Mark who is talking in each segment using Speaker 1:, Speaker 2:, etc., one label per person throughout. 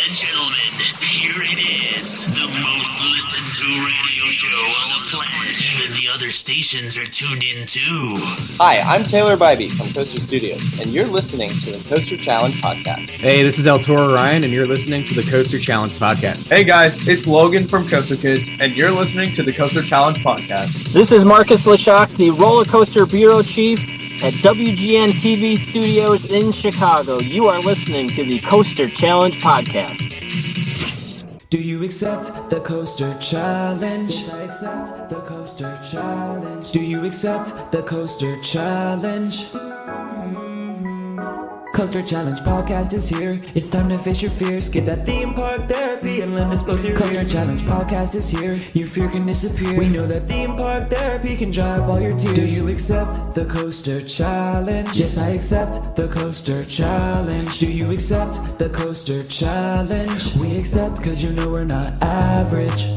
Speaker 1: and gentlemen, here it is, the most listened to radio show on the planet. Even the other stations are tuned in too.
Speaker 2: Hi, I'm Taylor Bybee from Coaster Studios, and you're listening to the Coaster Challenge Podcast.
Speaker 3: Hey, this is El Toro Ryan, and you're listening to the Coaster Challenge Podcast.
Speaker 4: Hey guys, it's Logan from Coaster Kids, and you're listening to the Coaster Challenge Podcast.
Speaker 5: This is Marcus Lashak, the Roller Coaster Bureau Chief at WGN TV Studios in Chicago. You are listening to the Coaster Challenge Podcast.
Speaker 6: Do you accept the Coaster Challenge? Yes, I accept the Coaster Challenge. Do you accept the Coaster Challenge? Coaster Challenge Podcast is here. It's time to face your fears. Get that theme park therapy and lend us both your Coaster Challenge Podcast is here. Your fear can disappear. We know that theme park therapy can dry up all your tears. Do you accept the Coaster Challenge? Yes, I accept the Coaster Challenge. Do you accept the Coaster Challenge? We accept because you know we're not average.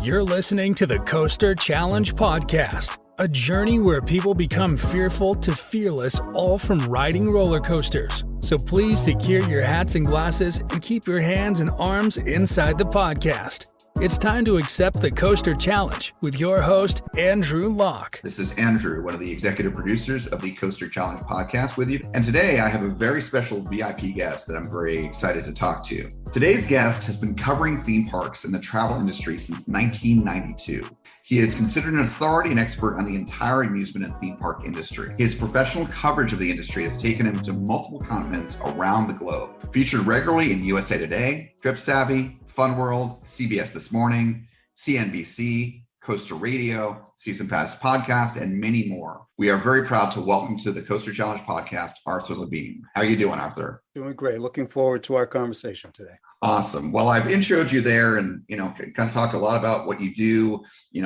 Speaker 7: You're listening to the Coaster Challenge Podcast. A journey where people become fearful to fearless, all from riding roller coasters. So please secure your hats and glasses and keep your hands and arms inside the podcast. It's time to accept the Coaster Challenge with your host, Andrew Locke.
Speaker 8: This is Andrew, one of the executive producers of the Coaster Challenge Podcast with you. And today I have a very special VIP guest that I'm very excited to talk to. Today's guest has been covering theme parks and the travel industry since 1992. He is considered an authority and expert on the entire amusement and theme park industry. His professional coverage of the industry has taken him to multiple continents around the globe. Featured regularly in USA Today, Trip Savvy, Fun World, CBS This Morning, CNBC, Coaster Radio, Season Pass Podcast, and many more. We are very proud to welcome to the Coaster Challenge Podcast, Arthur Levine. How are you doing, Arthur?
Speaker 9: Doing great. Looking forward to our conversation today.
Speaker 8: Awesome. Well, I've introed you there and, kind of talked a lot about what you do,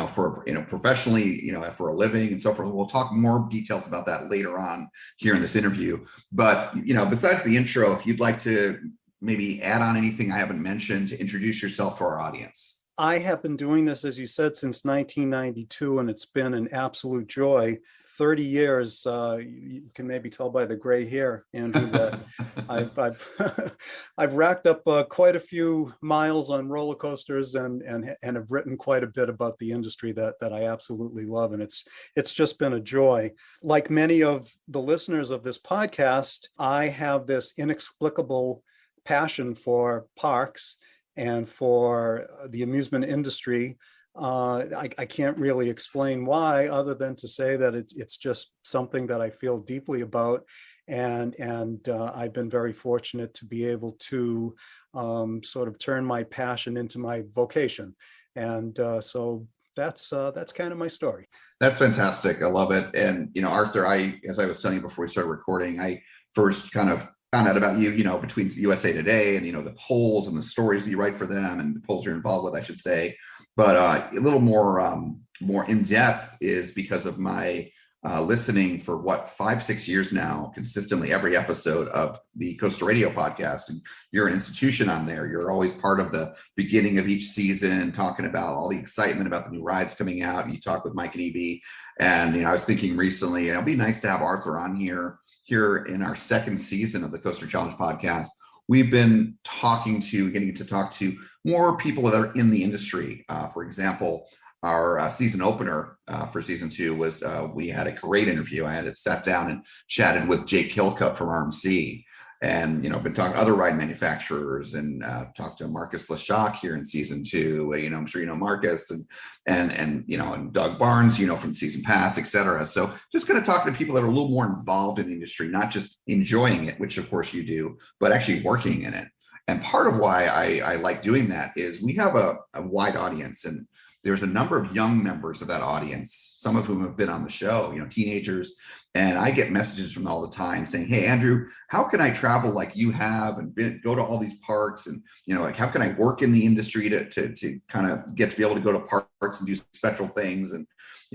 Speaker 8: for, professionally, for a living and so forth. We'll talk more details about that later on here in this interview. But, besides the intro, if you'd like to maybe add on anything I haven't mentioned to introduce yourself to our audience.
Speaker 9: I have been doing this, as you said, since 1992, and it's been an absolute joy. 30 years, you can maybe tell by the gray hair, Andrew, that I've racked up quite a few miles on roller coasters and have written quite a bit about the industry that I absolutely love. And it's just been a joy. Like many of the listeners of this podcast, I have this inexplicable passion for parks and for the amusement industry. I can't really explain why, other than to say that it's just something that I feel deeply about, and I've been very fortunate to be able to sort of turn my passion into my vocation, and so that's kind of my story.
Speaker 8: That's fantastic. I love it. And Arthur, as I was telling you before we started recording, I first kind of found out about you, between USA Today and, the polls and the stories that you write for them and the polls you're involved with, I should say. But a little more in depth is because of my listening for 5-6 years now, consistently every episode of the Coaster Radio podcast. And you're an institution on there. You're always part of the beginning of each season, talking about all the excitement about the new rides coming out. You talk with Mike and Evie. And, I was thinking recently, it'd be nice to have Arthur on here in our second season of the Coaster Challenge Podcast. We've been getting to talk to more people that are in the industry. For example, our season opener for season 2 was we had a great interview. I had sat down and chatted with Jake Hilcup from RMC, and been talking to other ride manufacturers and talked to Marcus Lashak here in season 2. I'm sure you know Marcus and Doug Barnes, from Season Pass, etc. So just kind of talking to people that are a little more involved in the industry, not just enjoying it, which of course you do, but actually working in it. And part of why I like doing that is we have a wide audience, and there's a number of young members of that audience, some of whom have been on the show, teenagers. And I get messages from them all the time saying, hey, Andrew, how can I travel like you have and go to all these parks? And, how can I work in the industry to kind of get to be able to go to parks and do special things? And,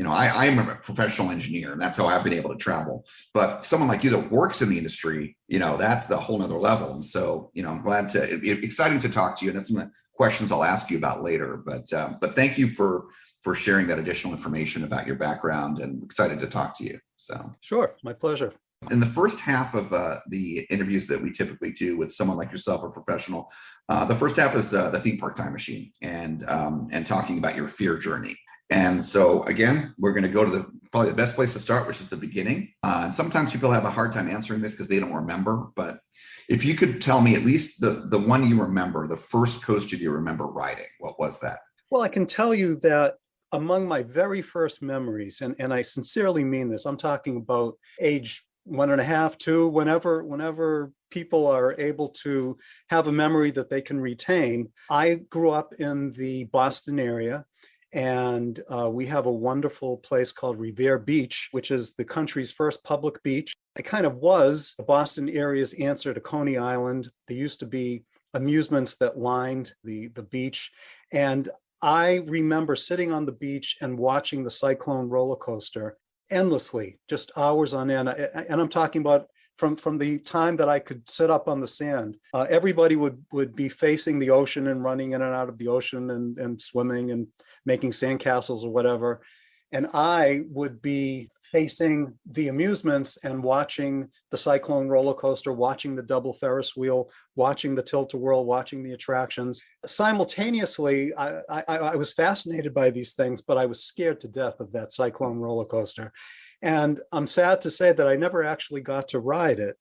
Speaker 8: I'm a professional engineer, and that's how I've been able to travel. But someone like you that works in the industry, that's the whole nother level. And so, I'm glad exciting to talk to you. And that's some of the questions I'll ask you about later. But thank you for sharing that additional information about your background, and excited to talk to you. So
Speaker 9: sure, my pleasure.
Speaker 8: In the first half of the interviews that we typically do with someone like yourself, a professional, the first half is the theme park time machine and talking about your fear journey. And so again, we're going to go to probably the best place to start, which is the beginning. And sometimes people have a hard time answering this because they don't remember. But if you could tell me at least the one you remember, the first coaster you remember riding, what was that?
Speaker 9: Well, I can tell you that among my very first memories, and I sincerely mean this, I'm talking about age 1.5, 2, whenever people are able to have a memory that they can retain. I grew up in the Boston area, and we have a wonderful place called Revere Beach, which is the country's first public beach. It kind of was the Boston area's answer to Coney Island. There used to be amusements that lined the beach. And I remember sitting on the beach and watching the Cyclone roller coaster endlessly, just hours on end. And I'm talking about from the time that I could sit up on the sand. Everybody would be facing the ocean and running in and out of the ocean and swimming and making sandcastles or whatever. And I would be facing the amusements and watching the Cyclone roller coaster, watching the double Ferris wheel, watching the tilt-a-whirl, watching the attractions. Simultaneously, I was fascinated by these things, but I was scared to death of that Cyclone roller coaster. And I'm sad to say that I never actually got to ride it.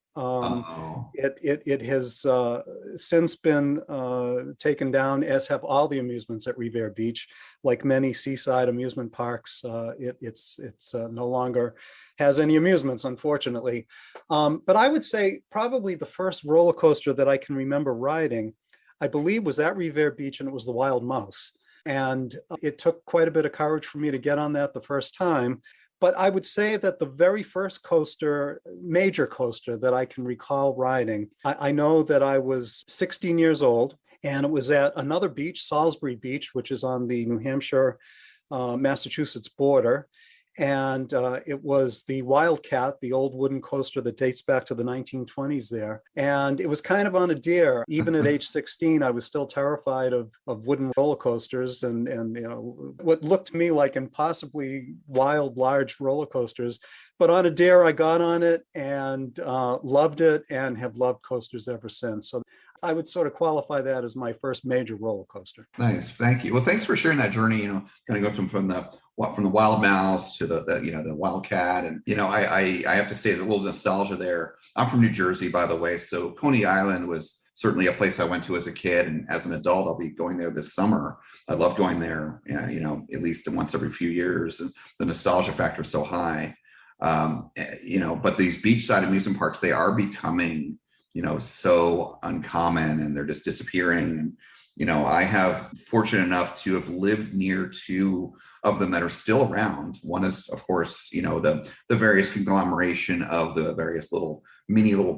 Speaker 9: It has since been taken down, as have all the amusements at Revere Beach. Like many seaside amusement parks, it's no longer has any amusements, unfortunately. But I would say probably the first roller coaster that I can remember riding, I believe, was at Revere Beach, and it was the Wild Mouse. And it took quite a bit of courage for me to get on that the first time. But I would say that the very first coaster, major coaster that I can recall riding, I know that I was 16 years old, and it was at another beach, Salisbury Beach, which is on the New Hampshire, Massachusetts border. And it was the Wildcat, the old wooden coaster that dates back to the 1920s there. And it was kind of on a dare. Even at age 16, I was still terrified of wooden roller coasters and what looked to me like impossibly wild, large roller coasters. But on a dare, I got on it and loved it and have loved coasters ever since. So I would sort of qualify that as my first major roller coaster.
Speaker 8: Nice, thank you. Well, thanks for sharing that journey. Kind of go from the Wild Mouse to the Wildcat, and I have to say a little nostalgia there. I'm from New Jersey, by the way, so Coney Island was certainly a place I went to as a kid, and as an adult, I'll be going there this summer. I love going there, at least once every few years, and the nostalgia factor is so high. But these beachside amusement parks, they are becoming so uncommon, and they're just disappearing. And I have fortunate enough to have lived near two of them that are still around. One is, of course, the various conglomeration of the various little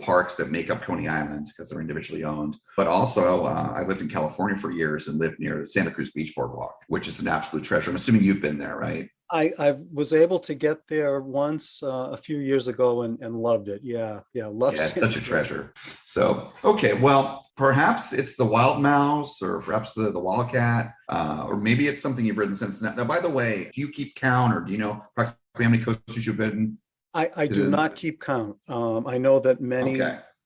Speaker 8: parks that make up Coney Island, because they're individually owned. But also, I lived in California for years and lived near Santa Cruz Beach Boardwalk, which is an absolute treasure. I'm assuming you've been there, right?
Speaker 9: I was able to get there once a few years ago and loved it. Yeah, loved it.
Speaker 8: Yeah, such a treasure. So, okay, well, perhaps it's the Wild Mouse, or perhaps the Wildcat, or maybe it's something you've ridden since. Now, by the way, do you keep count, or do you know approximately how many coasters you've ridden?
Speaker 9: I do not keep count. I know that many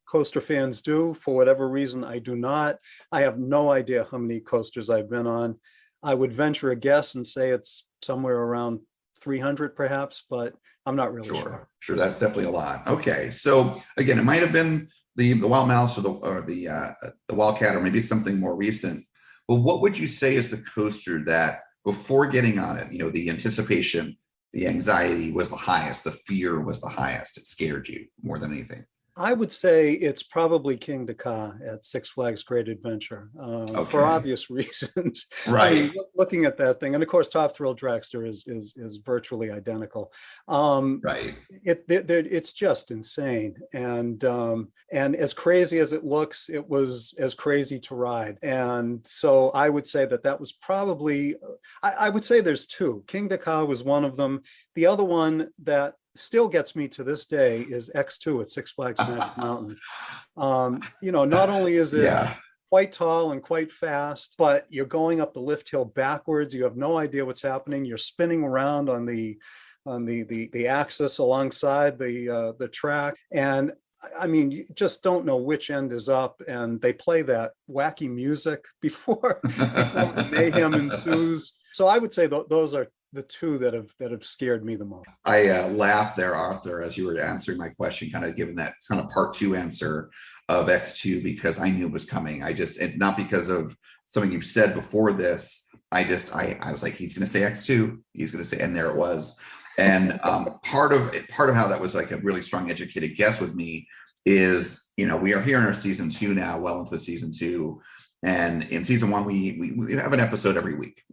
Speaker 9: coaster fans do. For whatever reason, I do not. I have no idea how many coasters I've been on. I would venture a guess and say it's somewhere around 300 perhaps, but I'm not really sure.
Speaker 8: Sure, that's definitely a lot. Okay, so again, it might have been the Wild Mouse or the Wildcat, or maybe something more recent. But what would you say is the coaster that before getting on it, the anticipation, the anxiety was the highest, the fear was the highest, it scared you more than anything?
Speaker 9: I would say it's probably Kingda Ka at Six Flags Great Adventure, for obvious reasons.
Speaker 8: Right.
Speaker 9: I mean, looking at that thing, and of course, Top Thrill Dragster is virtually identical.
Speaker 8: Right.
Speaker 9: It's just insane, and as crazy as it looks, it was as crazy to ride. And so I would say that was probably. I would say there's two. Kingda Ka was one of them. The other one that still gets me to this day is X2 at Six Flags Magic Mountain. Not only is it quite tall and quite fast, but you're going up the lift hill backwards. You have no idea what's happening. You're spinning around on the the axis alongside the track. And I mean, you just don't know which end is up, and they play that wacky music before the mayhem ensues. So I would say those are the two that have scared me the most.
Speaker 8: I laughed there, Arthur, as you were answering my question, kind of giving that kind of part two answer of X2, because I knew it was coming. And not because of something you've said before this. I was like, he's going to say X2. He's going to say, and there it was. And part of how that was like a really strong educated guess with me is, we are here in our season 2 now, well into season 2. And in season 1, we have an episode every week.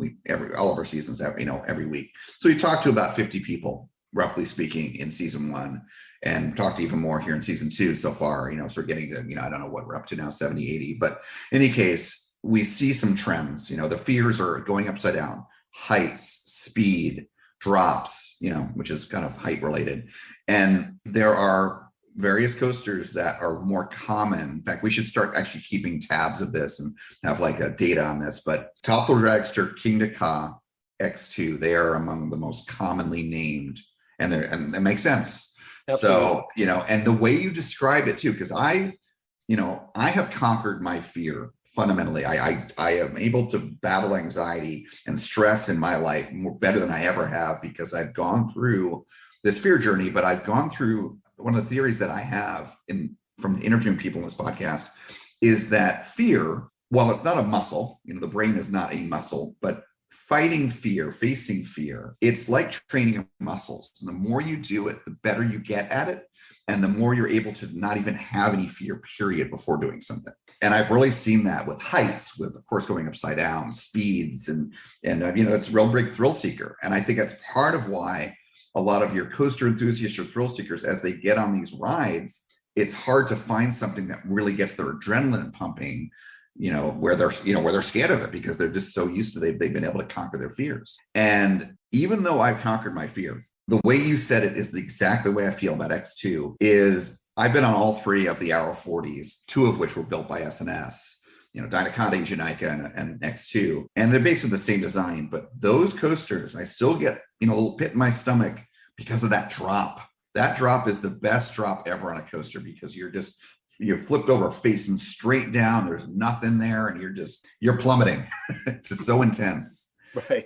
Speaker 8: All of our seasons have, every week. So we talked to about 50 people, roughly speaking, in season 1, and talked to even more here in season 2 so far. So we're getting to, I don't know what we're up to now, 70, 80. But in any case, we see some trends. The fears are going upside down: heights, speed, drops, which is kind of height related. And there are various coasters that are more common. In fact, we should start actually keeping tabs of this and have like a data on this. But Top Thrill Dragster Kingda Ka X2, they are among the most commonly named, and it makes sense. Absolutely. So, and the way you describe it too, because I have conquered my fear. Fundamentally, I am able to battle anxiety and stress in my life better than I ever have, because I've gone through this fear journey. But I've gone through, one of the theories that I have from interviewing people in this podcast is that fear, while it's not a muscle, the brain is not a muscle, but fighting fear, facing fear, it's like training muscles. And the more you do it, the better you get at it. And the more you're able to not even have any fear, period, before doing something. And I've really seen that with heights, with, of course, going upside down, speeds, and it's a real big thrill seeker. And I think that's part of why a lot of your coaster enthusiasts or thrill seekers, as they get on these rides, it's hard to find something that really gets their adrenaline pumping, where they're scared of it, because they're just so used to they've been able to conquer their fears. And even though I've conquered my fear, the way you said it is the exact way I feel about X2. Is I've been on all 3 of the Arrow 40s, 2 of which were built by S&S, Dynacon, Jamaica, and X2. And they're basically the same design, but those coasters, I still get, a little pit in my stomach because of that drop. That drop is the best drop ever on a coaster, because you're flipped over facing straight down. There's nothing there, and you're plummeting. It's just so intense.
Speaker 9: Right.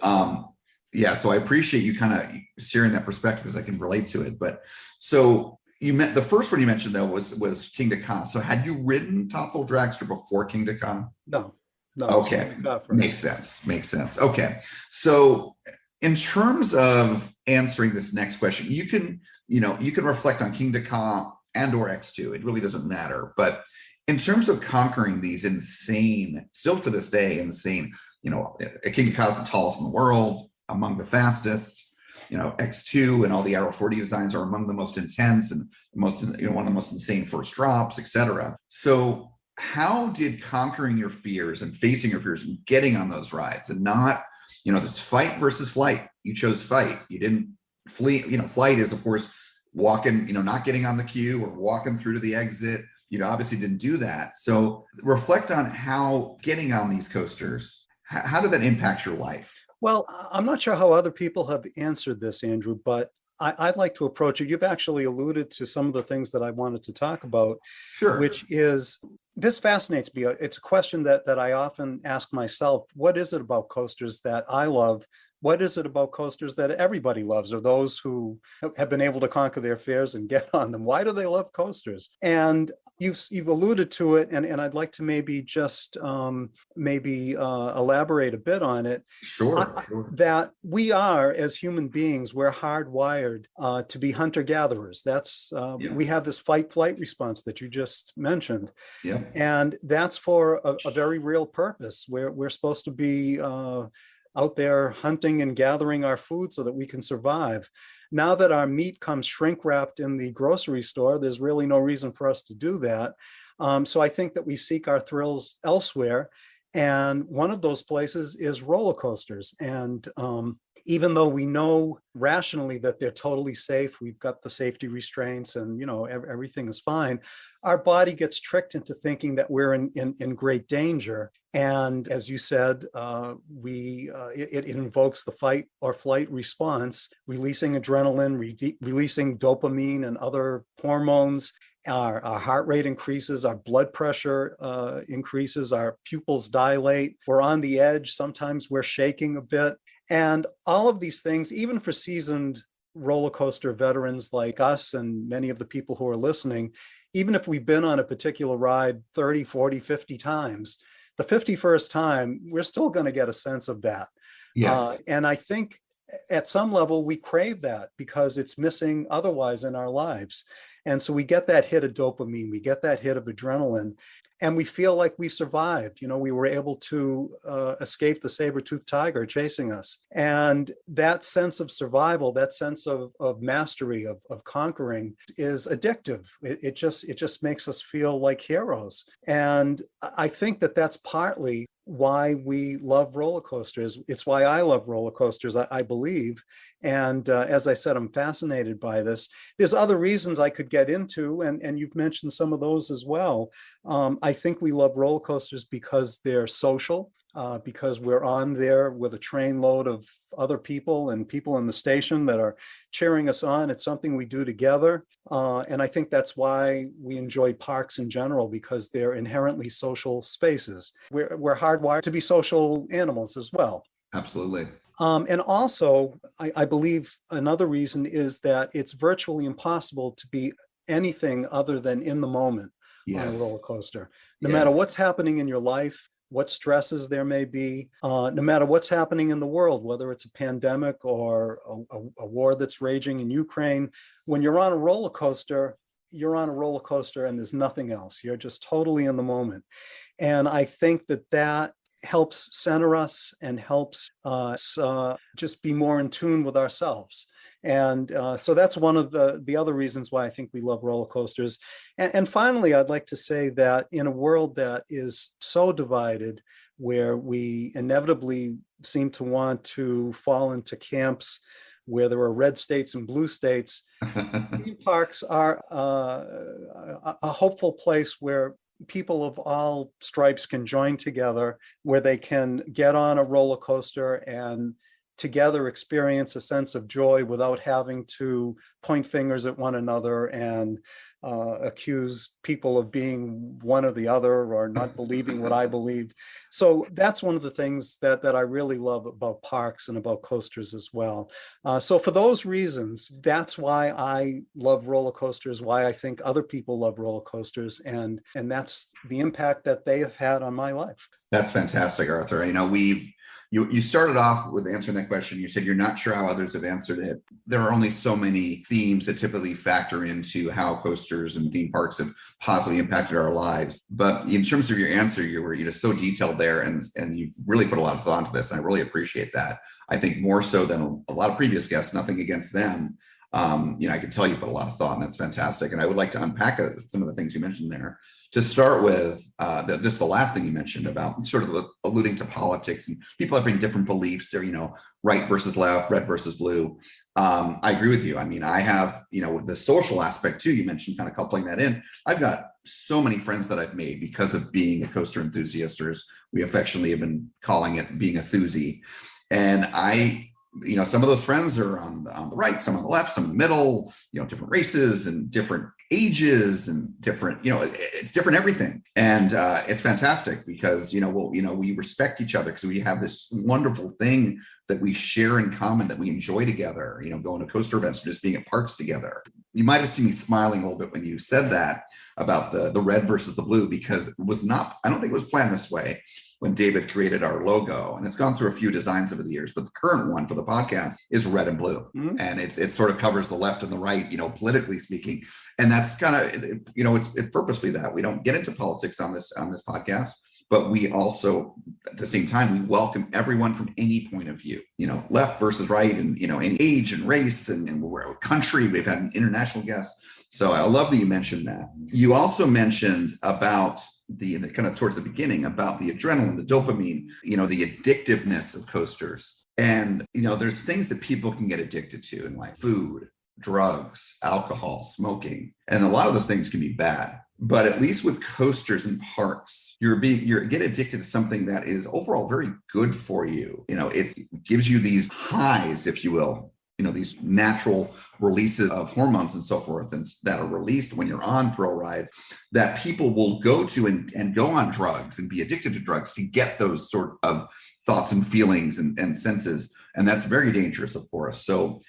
Speaker 8: Yeah, so I appreciate you kind of sharing that perspective, because I can relate to it. But so the first one you mentioned though was Kingda Ka. So had you ridden Top Thrill Dragster before Kingda Ka?
Speaker 9: No.
Speaker 8: Okay, makes sense. Okay, so in terms of answering this next question, you can reflect on Kingda Ka and or X2. It really doesn't matter. But in terms of conquering these insane, still to this day, insane, Kingda Ka is the tallest in the world, among the fastest. X2 and all the Arrow 40 designs are among the most intense and one of the most insane first drops, etc. So how did conquering your fears and facing your fears and getting on those rides, and not, it's fight versus flight. You chose fight. You didn't flee. Flight is, of course, walking, not getting on the queue or walking through to the exit. Obviously didn't do that. So reflect on how getting on these coasters, how did that impact your life?
Speaker 9: Well, I'm not sure how other people have answered this, Andrew, but I'd like to approach it. You've actually alluded to some of the things that I wanted to talk about,
Speaker 8: sure.
Speaker 9: Which is, this fascinates me. It's a question that I often ask myself. What is it about coasters that I love? What is it about coasters that everybody loves, or those who have been able to conquer their fears and get on them? Why do they love coasters? And you've alluded to it, and I'd like to maybe just elaborate a bit on it.
Speaker 8: Sure.
Speaker 9: That we are, as human beings, we're hardwired to be hunter-gatherers. That's we have this fight-flight response that you just mentioned.
Speaker 8: Yeah.
Speaker 9: And that's for a very real purpose. We're supposed to be out there hunting and gathering our food so that we can survive. Now that our meat comes shrink wrapped in the grocery store, there's really no reason for us to do that. So I think that we seek our thrills elsewhere. And one of those places is roller coasters. And even though we know rationally that they're totally safe, we've got the safety restraints and, everything is fine, our body gets tricked into thinking that we're in great danger. And as you said, it invokes the fight or flight response, releasing adrenaline, releasing dopamine and other hormones. Our heart rate increases, our blood pressure increases, our pupils dilate, we're on the edge, sometimes we're shaking a bit. And all of these things, even for seasoned roller coaster veterans like us and many of the people who are listening, even if we've been on a particular ride 30, 40, 50 times, the 51st time, we're still going to get a sense of that.
Speaker 8: Yes.
Speaker 9: And I think at some level, we crave that because it's missing otherwise in our lives. And so we get that hit of dopamine, we get that hit of adrenaline, and we feel like we survived. We were able to escape the saber-toothed tiger chasing us. And that sense of survival, that sense of mastery, of conquering is addictive. It just makes us feel like heroes. And I think that that's partly why we love roller coasters. It's why I love roller coasters, I believe. And as I said, I'm fascinated by this. There's other reasons I could get into, and you've mentioned some of those as well. I think we love roller coasters because they're social, because we're on there with a train load of other people and people in the station that are cheering us on. It's something we do together. And I think that's why we enjoy parks in general, because they're inherently social spaces. We're hardwired to be social animals as well.
Speaker 8: Absolutely.
Speaker 9: And also, I believe another reason is that it's virtually impossible to be anything other than in the moment on a roller coaster. No matter what's happening in your life, what stresses there may be, no matter what's happening in the world, whether it's a pandemic or a war that's raging in Ukraine, when you're on a roller coaster, you're on a roller coaster and there's nothing else. You're just totally in the moment. And I think that helps center us and helps us just be more in tune with ourselves. And so that's one of the other reasons why I think we love roller coasters. And finally, I'd like to say that in a world that is so divided, where we inevitably seem to want to fall into camps where there are red states and blue states, theme parks are a hopeful place where people of all stripes can join together, where they can get on a roller coaster and together experience a sense of joy without having to point fingers at one another and accuse people of being one or the other or not believing what I believe. So that's one of the things that I really love about parks and about coasters as well. So for those reasons, that's why I love roller coasters, why I think other people love roller coasters, and that's the impact that they have had on my life.
Speaker 8: That's fantastic, Arthur. You started off with answering that question. You said you're not sure how others have answered it. There are only so many themes that typically factor into how coasters and theme parks have positively impacted our lives. But in terms of your answer, you were so detailed there, and you've really put a lot of thought into this. And I really appreciate that. I think more so than a lot of previous guests. Nothing against them. I can tell you put a lot of thought, and that's fantastic. And I would like to unpack some of the things you mentioned there. To start with, just the last thing you mentioned about sort of alluding to politics and people having different beliefs. They're, right versus left, red versus blue. I agree with you. I mean, I have, with the social aspect too, you mentioned kind of coupling that in. I've got so many friends that I've made because of being a coaster enthusiast, or as we affectionately have been calling it, being a thuzy. And some of those friends are on the right, some on the left, some in the middle, different races and different ages and different, it's different everything. And it's fantastic because, we respect each other because we have this wonderful thing that we share in common, that we enjoy together, going to coaster events, or just being at parks together. You might have seen me smiling a little bit when you said that about the red versus the blue, because it was not, I don't think it was planned this way when David created our logo, and it's gone through a few designs over the years, but the current one for the podcast is red and blue. Mm-hmm. And it sort of covers the left and the right, politically speaking. And that's kind of, it's purposely that we don't get into politics on this podcast, but we also, at the same time, we welcome everyone from any point of view, left versus right, and, in age and race and we're a country. We've had an international guest. So I love that you mentioned that. You also mentioned about the kind of towards the beginning about the adrenaline, the dopamine, the addictiveness of coasters. And, there's things that people can get addicted to in life: food, drugs, alcohol, smoking. And a lot of those things can be bad. But at least with coasters and parks, you get addicted to something that is overall very good for you. It gives you these highs, if you will, these natural releases of hormones and so forth, and that are released when you're on thrill rides, that people will go to and go on drugs and be addicted to drugs to get those sort of thoughts and feelings and senses. And that's very dangerous, of course. So,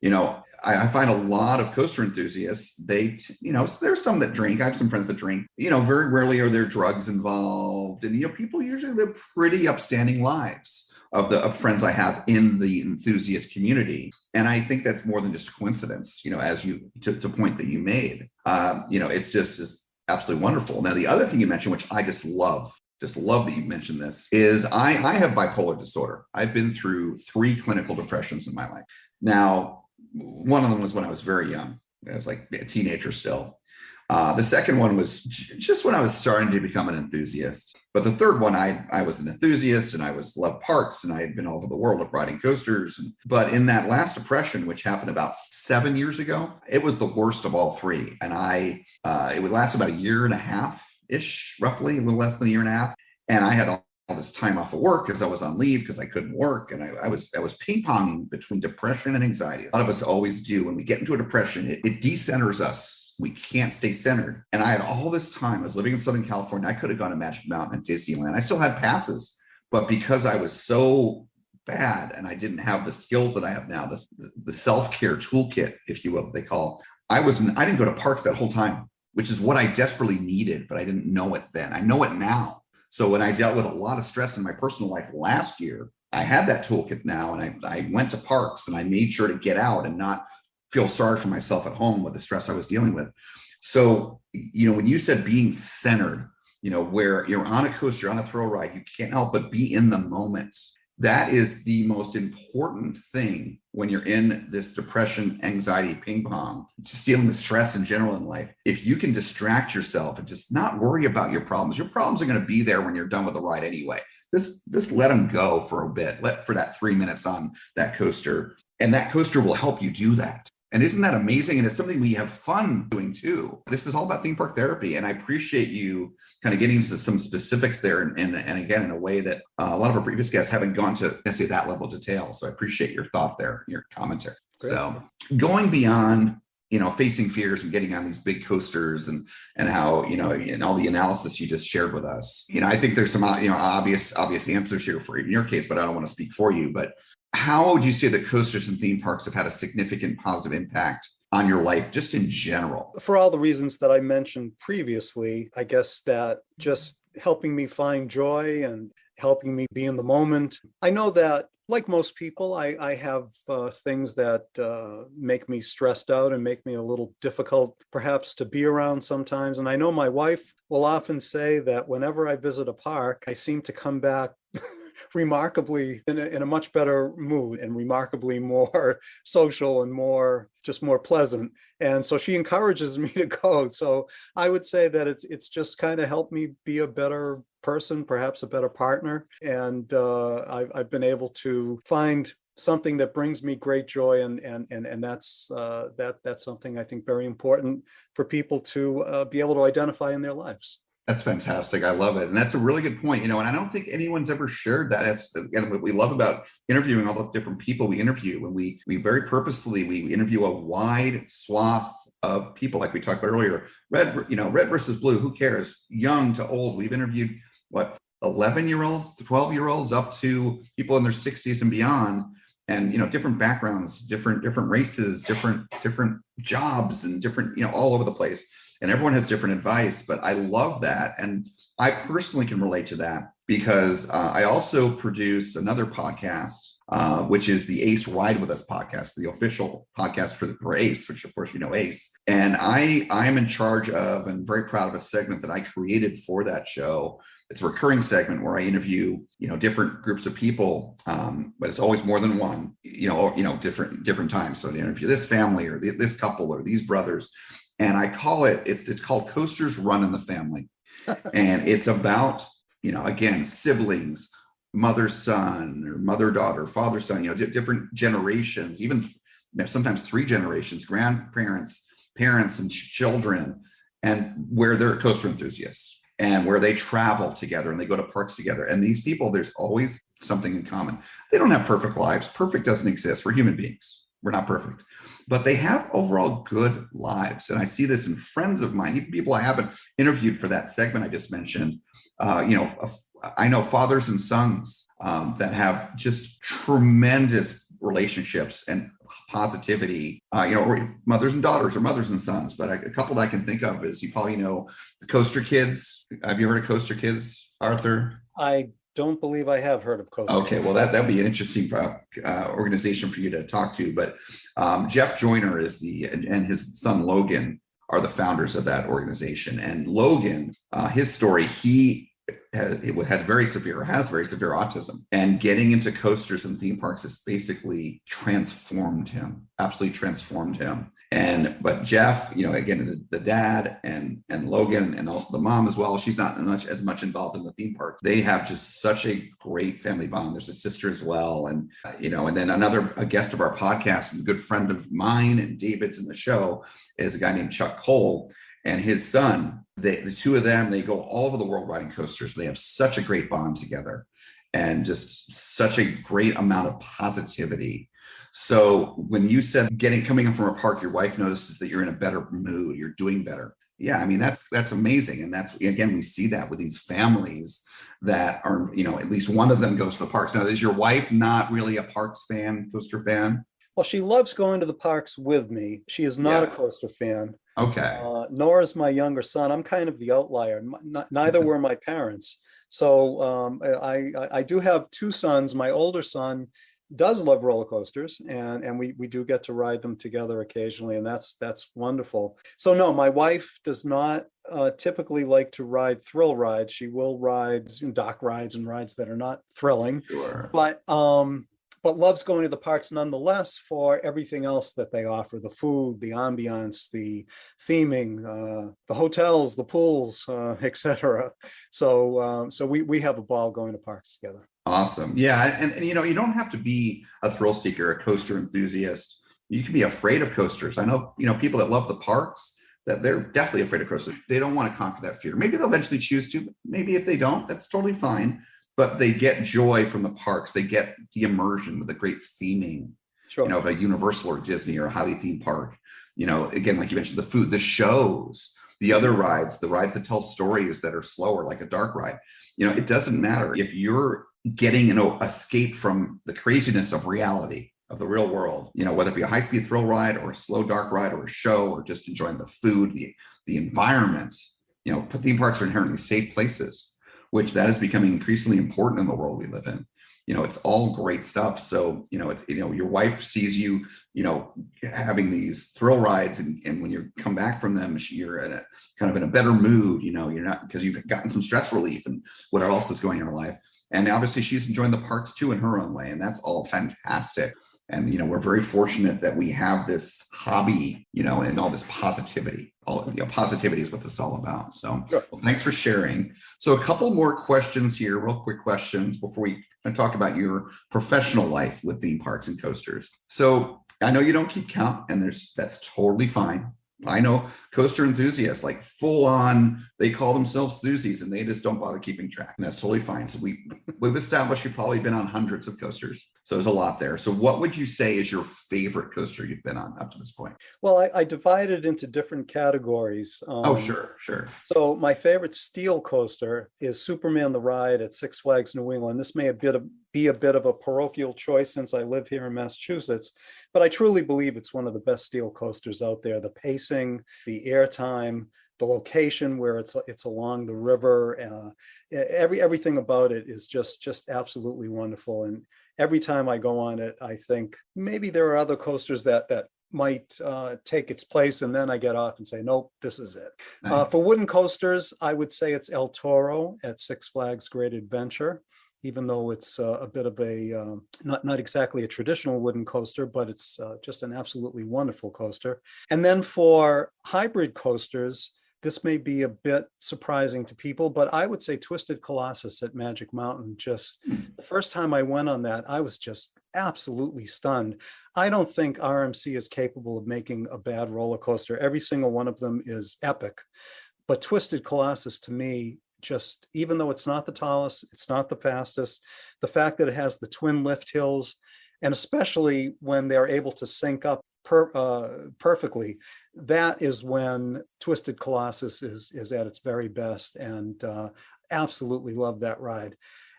Speaker 8: I find a lot of coaster enthusiasts, there's some that drink. I have some friends that drink. Very rarely are there drugs involved. And, people usually live pretty upstanding lives of friends I have in the enthusiast community. And I think that's more than just a coincidence, as you, to point that you made. It's just absolutely wonderful. Now, the other thing you mentioned, which I just love that you mentioned this, is I have bipolar disorder. I've been through 3 clinical depressions in my life. Now, one of them was when I was very young. I was like a teenager still. The second one was just when I was starting to become an enthusiast. But the third one, I was an enthusiast, and I loved parks, and I had been all over the world riding coasters. But in that last depression, which happened about 7 years ago, it was the worst of all 3. And it would last about a year and a half-ish, roughly, a little less than a year and a half. And I had all this time off of work because I was on leave because I couldn't work. And I was ping-ponging between depression and anxiety. A lot of us always do. When we get into a depression, it decenters us. We can't stay centered. And I had all this time. I was living in Southern California. I could have gone to Magic Mountain and Disneyland. I still had passes. But because I was so bad and I didn't have the skills that I have now, the self-care toolkit, if you will, they call, I didn't go to parks that whole time, which is what I desperately needed, but I didn't know it then. I know it now. So when I dealt with a lot of stress in my personal life last year, I had that toolkit now, and I went to parks, and I made sure to get out and not feel sorry for myself at home with the stress I was dealing with. So, when you said being centered, where you're on a coaster, on a thrill ride, you can't help but be in the moment. That is the most important thing when you're in this depression, anxiety, ping pong, just dealing with stress in general in life. If you can distract yourself and just not worry about your problems are going to be there when you're done with the ride anyway. Just let them go for a bit, for that 3 minutes on that coaster. And that coaster will help you do that. And isn't that amazing? And it's something we have fun doing too. This is all about theme park therapy. And I appreciate you kind of getting into some specifics there. And again, in a way that a lot of our previous guests haven't gone to necessarily that level of detail. So I appreciate your thought there, your commentary. Great. So going beyond, facing fears and getting on these big coasters and how, and all the analysis you just shared with us, I think there's some, obvious answers here for in your case, but I don't want to speak for you. But how would you say that coasters and theme parks have had a significant positive impact on your life, just in general?
Speaker 9: For all the reasons that I mentioned previously, I guess that just helping me find joy and helping me be in the moment. I know that, like most people, I have things that make me stressed out and make me a little difficult, perhaps, to be around sometimes. And I know my wife will often say that whenever I visit a park, I seem to come back remarkably in a much better mood and remarkably more social and more pleasant. And so she encourages me to go. So I would say that it's just kind of helped me be a better person, perhaps a better partner. And I've been able to find something that brings me great joy, and that's something I think very important for people to be able to identify in their lives.
Speaker 8: That's fantastic. I love it. And that's a really good point, and I don't think anyone's ever shared that. That's again what we love about interviewing all the different people we interview. When we very purposefully, we interview a wide swath of people, like we talked about earlier. Red versus blue, who cares? Young to old. We've interviewed 11-year-olds, 12-year-olds, up to people in their 60s and beyond. And different backgrounds, different races, different jobs, and different, all over the place. And everyone has different advice, but I love that. And I personally can relate to that because I also produce another podcast, which is the Ace Ride With Us podcast, the official podcast for Ace, which of course Ace. And I am in charge of and very proud of a segment that I created for that show. It's a recurring segment where I interview, different groups of people, but it's always more than one, different times. So I interview this family or this couple or these brothers. And I call it's called Coasters Run in the Family. And it's about, again, siblings, mother-son or mother-daughter, father-son, different generations, even sometimes 3 generations, grandparents, parents, and children, and where they're coaster enthusiasts and where they travel together and they go to parks together. And these people, there's always something in common. They don't have perfect lives. Perfect doesn't exist. We're human beings. We're not perfect, but they have overall good lives. And I see this in friends of mine, even people I haven't interviewed for that segment I just mentioned. I know fathers and sons that have just tremendous relationships and positivity, or mothers and daughters or mothers and sons. But a couple that I can think of is, you probably know the Coaster Kids. Have you heard of Coaster Kids, Arthur?
Speaker 9: I don't believe I have heard of Coaster.
Speaker 8: Okay, well, that'd be an interesting organization for you to talk to. But Jeff Joyner and his son Logan are the founders of that organization. And Logan, his story, he has very severe autism, and getting into coasters and theme parks has basically transformed him, absolutely transformed him. But Jeff, again, the dad and Logan, and also the mom as well, she's not as much involved in the theme parks. They have just such a great family bond. There's a sister as well. And, and then a guest of our podcast, a good friend of mine and David's in the show, is a guy named Chuck Cole. And his son, the two of them, they go all over the world riding coasters. They have such a great bond together and just such a great amount of positivity. So when you said coming in from a park, your wife notices that you're in a better mood, you're doing better. Yeah, I mean, that's amazing. And that's, again, we see that with these families that are, at least one of them goes to the parks. Now, is your wife not really a parks fan, coaster fan?
Speaker 9: Well, she loves going to the parks with me. She is not a coaster fan.
Speaker 8: Okay.
Speaker 9: Nor is my younger son. I'm kind of the outlier. Neither were my parents. So I do have 2 sons. My older son does love roller coasters, and we do get to ride them together occasionally, and that's wonderful. So no, my wife does not typically like to ride thrill rides. She will ride dock rides and rides that are not thrilling.
Speaker 8: Sure.
Speaker 9: But loves going to the parks nonetheless for everything else that they offer: the food, the ambiance, the theming, the hotels, the pools, etc. So we have a ball going to parks together.
Speaker 8: Awesome. Yeah. And you don't have to be a thrill seeker, a coaster enthusiast. You can be afraid of coasters. I know, people that love the parks, that they're definitely afraid of coasters. They don't want to conquer that fear. Maybe they'll eventually choose to. Maybe if they don't, that's totally fine. But they get joy from the parks. They get the immersion with the great theming,
Speaker 9: sure,
Speaker 8: of a Universal or Disney or a highly themed park. Again, like you mentioned, the food, the shows, the other rides, the rides that tell stories that are slower, like a dark ride. It doesn't matter if you're getting an escape from the craziness of reality, of the real world, whether it be a high-speed thrill ride or a slow dark ride or a show, or just enjoying the food, the environment. Theme parks are inherently safe places, which that is becoming increasingly important in the world we live in. It's all great stuff. So, your wife sees you, having these thrill rides, and when you come back from them, you're in a better mood. You're not, because you've gotten some stress relief and whatever else is going on in your life. And obviously she's enjoying the parks too in her own way. And that's all fantastic. And, we're very fortunate that we have this hobby, and all this positivity. Positivity is what this is all about. So
Speaker 9: sure.
Speaker 8: Well, thanks for sharing. So a couple more questions here, real quick questions before we talk about your professional life with theme parks and coasters. So I know you don't keep count, and that's totally fine. I know coaster enthusiasts, like full on, they call themselves enthusiasts and they just don't bother keeping track. And that's totally fine. So we've established you've probably been on hundreds of coasters. So there's a lot there. So what would you say is your favorite coaster you've been on up to this point?
Speaker 9: Well, I divided into different categories.
Speaker 8: Sure.
Speaker 9: So my favorite steel coaster is Superman the Ride at Six Flags New England. This may be a bit of a parochial choice since I live here in Massachusetts, but I truly believe it's one of the best steel coasters out there. The pacing, the airtime, the location where it's along the river, everything about it is just absolutely wonderful. And every time I go on it, I think maybe there are other coasters that might take its place, and then I get off and say, nope, this is it. Nice. For wooden coasters, I would say it's El Toro at Six Flags Great Adventure, even though it's a bit of a, not exactly a traditional wooden coaster, but it's just an absolutely wonderful coaster. And then for hybrid coasters, this may be a bit surprising to people, but I would say Twisted Colossus at Magic Mountain, just the first time I went on that, I was just absolutely stunned. I don't think RMC is capable of making a bad roller coaster. Every single one of them is epic. But Twisted Colossus, to me, just, even though it's not the tallest, it's not the fastest, the fact that it has the twin lift hills, and especially when they're able to sync up perfectly, that is when Twisted Colossus is at its very best, and absolutely love that ride.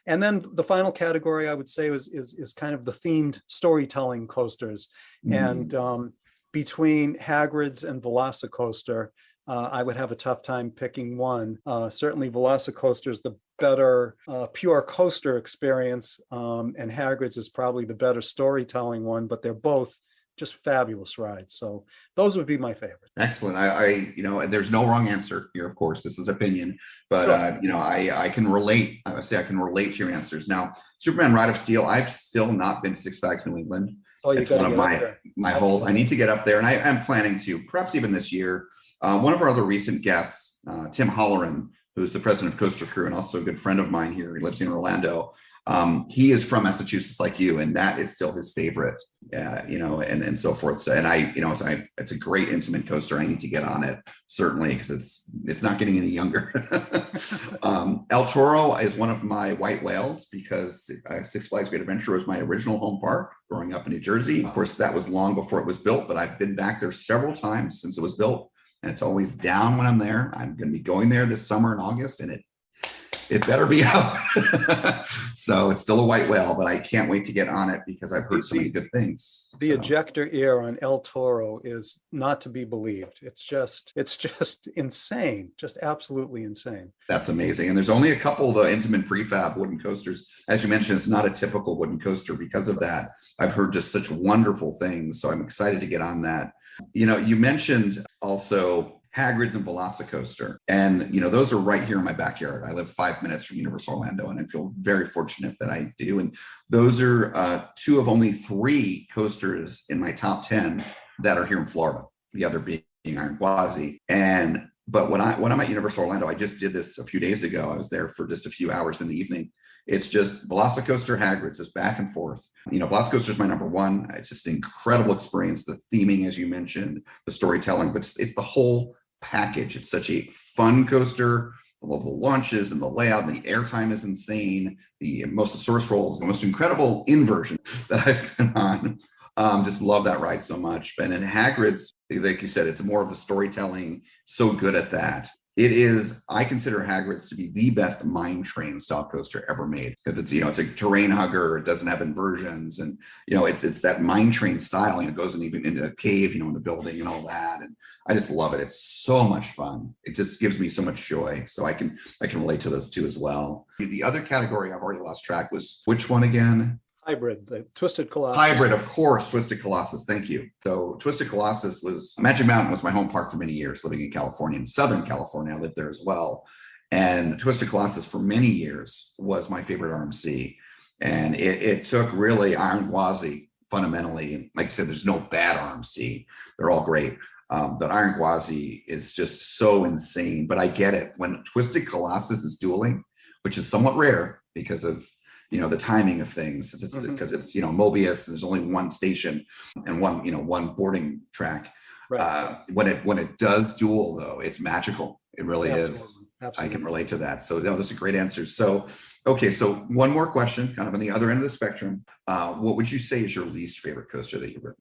Speaker 9: And then the final category I would say is kind of the themed storytelling coasters. And between Hagrid's and Velocicoaster, I would have a tough time picking one. Certainly Velocicoaster is the better pure coaster experience, and Hagrid's is probably the better storytelling one, but they're both just fabulous rides. So those would be my favorite.
Speaker 8: Excellent. I there's no wrong answer here, of course. This is opinion, but I can relate. I would say I can relate to your answers. Now, Superman Ride of Steel, I've still not been to Six Flags New England.
Speaker 9: Oh, you got
Speaker 8: one of my holes. I need to get up there, and I am planning to, perhaps even this year. One of our other recent guests, Tim Holleran, who's the president of Coaster Crew and also a good friend of mine here. He lives in Orlando. He is from Massachusetts like you, and that is still his favorite, and so forth. So, and it's a great intimate coaster. I need to get on it, certainly, because it's not getting any younger. El Toro is one of my white whales because Six Flags Great Adventure was my original home park growing up in New Jersey. Of course, that was long before it was built, but I've been back there several times since it was built, and it's always down when I'm there. I'm going to be going there this summer in August, and it better be out. So it's still a white whale, but I can't wait to get on it because I've heard so many good things.
Speaker 9: The ejector ear on El Toro is not to be believed. It's just insane, just absolutely insane.
Speaker 8: That's amazing. And there's only a couple of the intimate prefab wooden coasters. As you mentioned, it's not a typical wooden coaster because of that. I've heard just such wonderful things. So I'm excited to get on that. You mentioned also Hagrid's and Velocicoaster. And, those are right here in my backyard. I live 5 minutes from Universal Orlando, and I feel very fortunate that I do. And those are two of only three coasters in my top 10 that are here in Florida, the other being Iron Gwazi. But when I'm at Universal Orlando, I just did this a few days ago. I was there for just a few hours in the evening. It's just Velocicoaster, Hagrid's, just back and forth. Velocicoaster is my number one. It's just an incredible experience. The theming, as you mentioned, the storytelling, but it's the whole package. It's such a fun coaster. I love the launches and the layout, and the airtime is insane. The Mosasaurus roll is the most incredible inversion that I've been on. Just love that ride so much. And then Hagrid's, like you said, it's more of the storytelling. So good at that. It is, I consider Hagrid's to be the best mine train style coaster ever made, because it's, it's a terrain hugger. It doesn't have inversions, and it's that mine train style. It goes even into a cave, in the building and all that. And I just love it. It's so much fun. It just gives me so much joy. So I can relate to those two as well. The other category I've already lost track was which one again?
Speaker 9: Hybrid, the Twisted Colossus.
Speaker 8: Hybrid, of course, Twisted Colossus. Thank you. So Twisted Colossus Magic Mountain was my home park for many years, living in California, in Southern California. I lived there as well. And Twisted Colossus for many years was my favorite RMC. And it took really Iron Gwazi fundamentally. Like I said, there's no bad RMC. They're all great. But Iron Gwazi is just so insane. But I get it. When Twisted Colossus is dueling, which is somewhat rare because of the timing of things, because it's Mobius, and there's only one station and one boarding track. Right. When it does duel, though, it's magical. It really is. Absolutely. I can relate to that. So those are great answers. So okay, so one more question, kind of on the other end of the spectrum. What would you say is your least favorite coaster that you've ridden?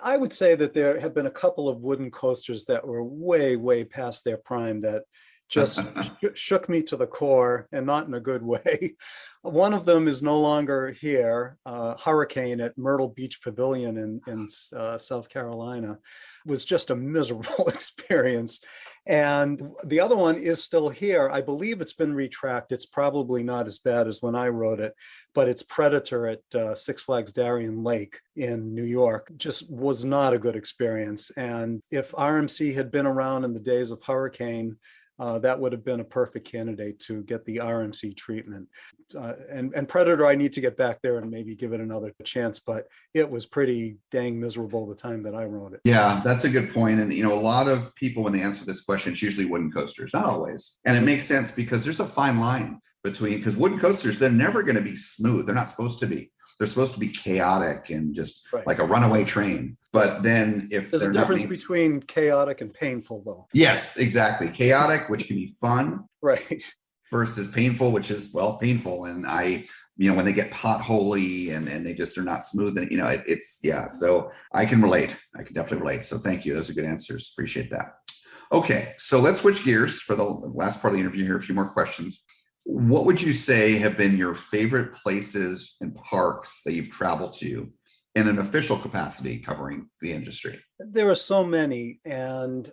Speaker 9: I would say that there have been a couple of wooden coasters that were way, way past their prime that just shook me to the core, and not in a good way. One of them is no longer here. Hurricane at Myrtle Beach Pavilion in South Carolina was just a miserable experience. And the other one is still here. I believe it's been retracked. It's probably not as bad as when I rode it, but it's Predator at Six Flags Darien Lake in New York. Just was not a good experience. And if RMC had been around in the days of Hurricane, that would have been a perfect candidate to get the RMC treatment. And Predator, I need to get back there and maybe give it another chance, but it was pretty dang miserable the time that I wrote it.
Speaker 8: Yeah, that's a good point. And, a lot of people, when they answer this question, it's usually wooden coasters, not always. And it makes sense because there's a fine line because wooden coasters, they're never going to be smooth. They're not supposed to be. They're supposed to be chaotic and just like a runaway train. But then if
Speaker 9: there's a difference between chaotic and painful, though.
Speaker 8: Yes, exactly. Chaotic, which can be fun.
Speaker 9: Right.
Speaker 8: Versus painful, which is, painful. And when they get potholy and they just are not smooth, and, so I can relate. I can definitely relate. So thank you. Those are good answers. Appreciate that. Okay. So let's switch gears for the last part of the interview here. A few more questions. What would you say have been your favorite places and parks that you've traveled to in an official capacity covering the industry?
Speaker 9: There are so many, and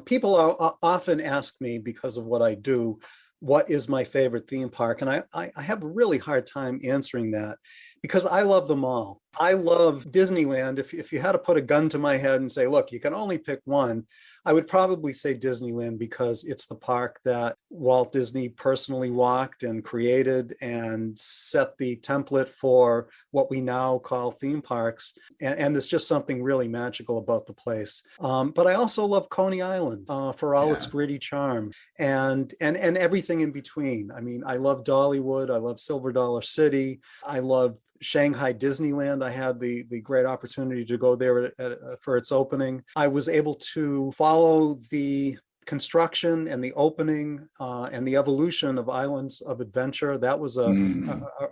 Speaker 9: people often ask me, because of what I do, what is my favorite theme park? And I have a really hard time answering that because I love them all. I love Disneyland. If you had to put a gun to my head and say, look, you can only pick one, I would probably say Disneyland because it's the park that Walt Disney personally walked and created and set the template for what we now call theme parks. And there's just something really magical about the place. But I also love Coney Island for all its gritty charm and everything in between. I mean, I love Dollywood. I love Silver Dollar City. I love Shanghai Disneyland. I had the great opportunity to go there for its opening. I was able to follow the construction and the opening and the evolution of Islands of Adventure. That was a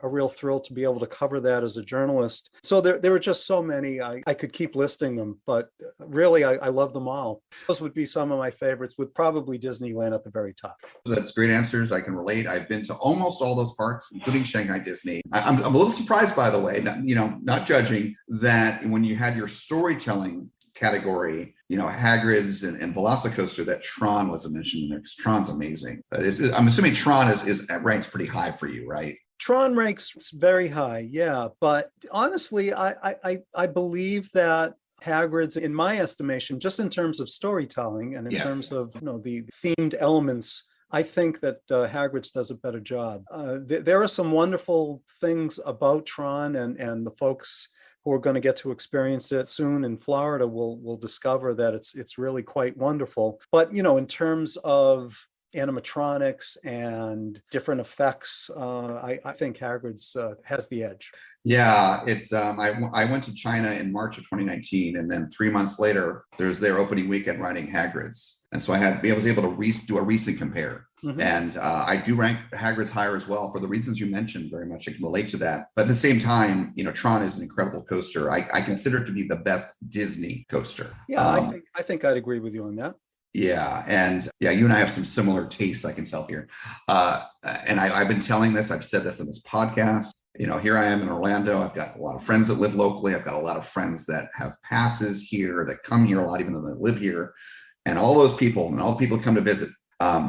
Speaker 9: real thrill to be able to cover that as a journalist. So there were just so many. I could keep listing them, but really I love them all. Those would be some of my favorites, with probably Disneyland at the very top.
Speaker 8: That's great answers. I can relate. I've been to almost all those parks, including Shanghai Disney. I'm a little surprised, by the way, not judging, that when you had your storytelling category, Hagrid's and Velocicoaster, that Tron wasn't mentioned in there because Tron's amazing. I'm assuming Tron is ranks pretty high for you, right?
Speaker 9: Tron ranks very high, yeah. But honestly, I believe that Hagrid's, in my estimation, just in terms of storytelling and in terms of the themed elements, I think that Hagrid's does a better job. There are some wonderful things about Tron, and the folks who are going to get to experience it soon in Florida will discover that it's really quite wonderful. But in terms of animatronics and different effects, I think Hagrid's has the edge.
Speaker 8: Yeah, it's I went to China in March of 2019, and then 3 months later, there's their opening weekend riding Hagrid's. And so I was able to do a recent compare. Mm-hmm. And I do rank Hagrid's higher as well for the reasons you mentioned. Very much I can relate to that. But at the same time, Tron is an incredible coaster. I consider it to be the best Disney coaster.
Speaker 9: Yeah, I think I'd agree with you on that.
Speaker 8: Yeah. And you and I have some similar tastes, I can tell here. And I've been telling this, I've said this in this podcast. Here I am in Orlando. I've got a lot of friends that live locally. I've got a lot of friends that have passes here, that come here a lot, even though they live here. And all those people, and all the people that come to visit,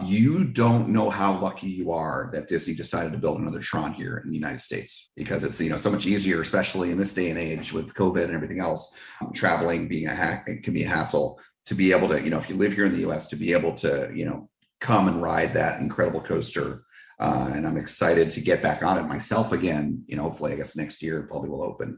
Speaker 8: you don't know how lucky you are that Disney decided to build another Tron here in the United States, because it's so much easier, especially in this day and age with COVID and everything else. Traveling it can be a hassle. To be able to, if you live here in the U.S., to be able to, come and ride that incredible coaster. And I'm excited to get back on it myself again. Hopefully, I guess next year probably will open.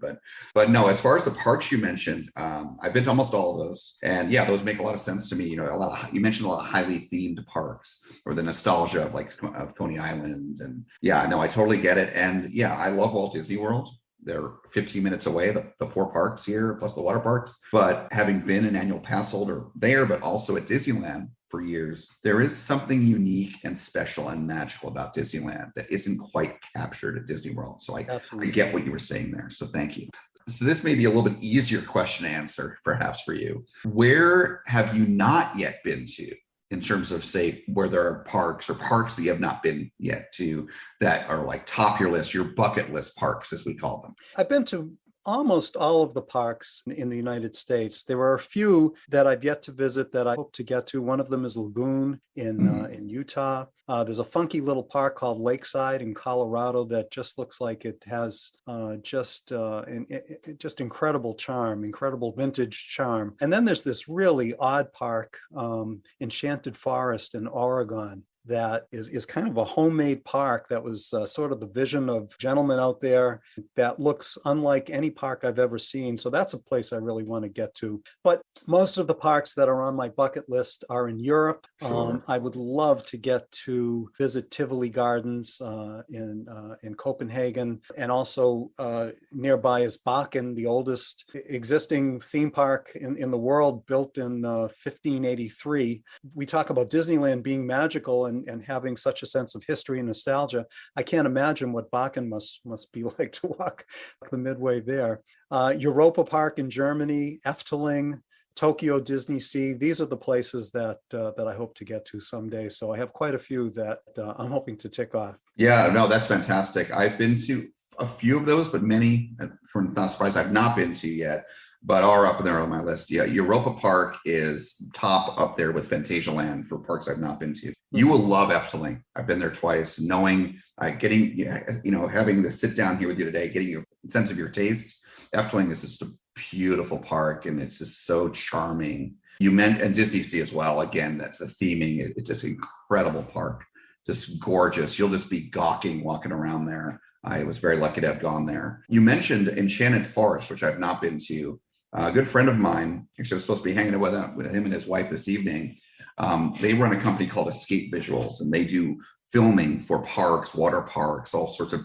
Speaker 8: But no, as far as the parks you mentioned, I've been to almost all of those, and those make a lot of sense to me. You mentioned a lot of highly themed parks, or the nostalgia of Coney Island, and I totally get it. And I love Walt Disney World. They're 15 minutes away, the 4 parks here, plus the water parks. But having been an annual pass holder there, but also at Disneyland for years, there is something unique and special and magical about Disneyland that isn't quite captured at Disney World. So I get what you were saying there. So thank you. So this may be a little bit easier question to answer, perhaps, for you. Where have you not yet been to, in terms of, say, where there are parks that you have not been yet to, that are like top your list, your bucket list parks, as we call them?
Speaker 9: I've been to almost all of the parks in the United States. There are a few that I've yet to visit that I hope to get to. One of them is Lagoon in Utah. There's a funky little park called Lakeside in Colorado that just looks like it has just incredible charm, incredible vintage charm. And then there's this really odd park, Enchanted Forest in Oregon, that is kind of a homemade park that was sort of the vision of gentlemen out there that looks unlike any park I've ever seen. So that's a place I really want to get to. But most of the parks that are on my bucket list are in Europe.
Speaker 8: Sure.
Speaker 9: I would love to get to visit Tivoli Gardens in Copenhagen, and also nearby is Bakken, the oldest existing theme park in the world, built in 1583. We talk about Disneyland being magical and having such a sense of history and nostalgia. I can't imagine what Bakken must be like to walk the midway there. Europa Park in Germany, Efteling, Tokyo Disney Sea. These are the places that I hope to get to someday. So I have quite a few that I'm hoping to tick off.
Speaker 8: Yeah, no, that's fantastic. I've been to a few of those, but many, I'm not surprised, I've not been to yet, but are up there on my list. Yeah, Europa Park is top up there with Phantasialand for parks I've not been to. You will love Efteling. I've been there twice, having to sit down here with you today, getting a sense of your taste. Efteling is just a beautiful park, and it's just so charming. And Disney Sea as well. Again, that's the theming. It's just an incredible park, just gorgeous. You'll just be gawking walking around there. I was very lucky to have gone there. You mentioned Enchanted Forest, which I've not been to. A good friend of mine, actually I was supposed to be hanging out with him and his wife this evening. They run a company called Escape Visuals, and they do filming for parks, water parks, all sorts of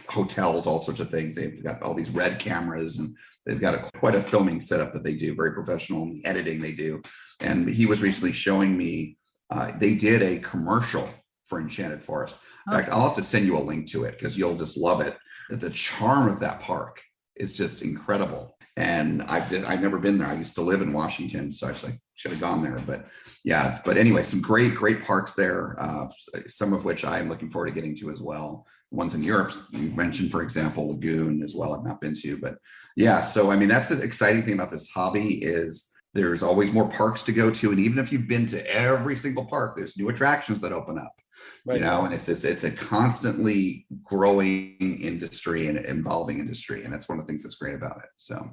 Speaker 8: hotels, all sorts of things. They've got all these red cameras, and they've got quite a filming setup that they do, very professional in the editing they do. And he was recently showing me, they did a commercial for Enchanted Forest. In fact, I'll have to send you a link to it because you'll just love it. The charm of that park is just incredible. And I've never been there. I used to live in Washington, so I should have gone there. But yeah, but anyway, some great parks there, some of which I am looking forward to getting to as well. Ones in Europe, you mentioned, for example, Lagoon as well, I've not been to. But yeah, so I mean, that's the exciting thing about this hobby is there's always more parks to go to. And even if you've been to every single park, there's new attractions that open up. Right. And it's a constantly growing industry and evolving industry. And that's one of the things that's great about it. So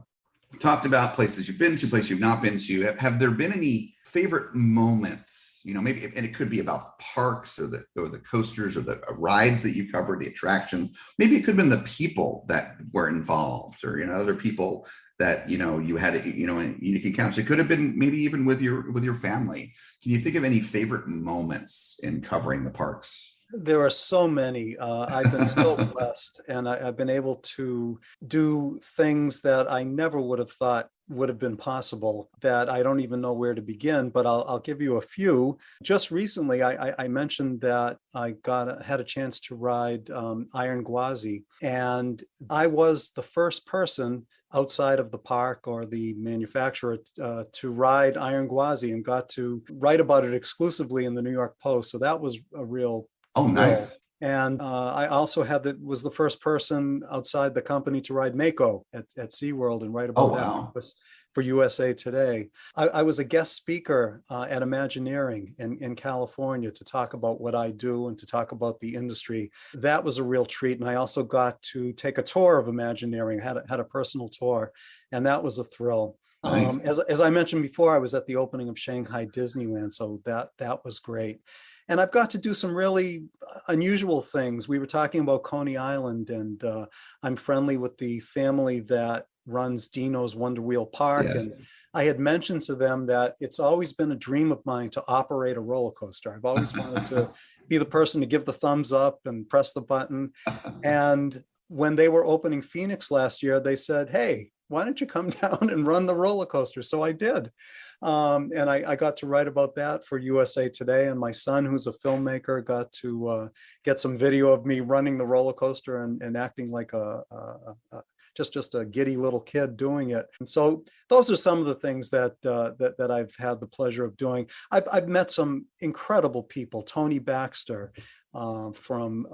Speaker 8: we talked about places you've been to, places you've not been to. Have there been any favorite moments, maybe, and it could be about parks or the coasters or the rides that you covered, the attractions. Maybe it could have been the people that were involved or, other people that, you had, and you can count. So it could have been maybe even with your family. Can you think of any favorite moments in covering the parks?
Speaker 9: There are so many. I've been so blessed, and I've been able to do things that I never would have thought would have been possible, that I don't even know where to begin, but I'll give you a few. Just recently, I mentioned that I had a chance to ride Iron Gwazi, and I was the first person outside of the park or the manufacturer to ride Iron Gwazi, and got to write about it exclusively in the New York Post. So that was a real
Speaker 8: nice.
Speaker 9: And I also was the first person outside the company to ride Mako at SeaWorld and write about that for USA Today. I was a guest speaker at Imagineering in California to talk about what I do and to talk about the industry. That was a real treat. And I also got to take a tour of Imagineering, had a personal tour, and that was a thrill. Nice. As I mentioned before, I was at the opening of Shanghai Disneyland, so that was great. And I've got to do some really unusual things. We were talking about Coney Island, and I'm friendly with the family that runs Dino's Wonder Wheel Park. Yes. And I had mentioned to them that it's always been a dream of mine to operate a roller coaster. I've always wanted to be the person to give the thumbs up and press the button. And when they were opening Phoenix last year, they said, "Hey, why don't you come down and run the roller coaster?" So I did. And I got to write about that for USA Today. And my son, who's a filmmaker, got to get some video of me running the roller coaster and acting like just a giddy little kid doing it. And so those are some of the things that I've had the pleasure of doing. I've met some incredible people. Tony Baxter, from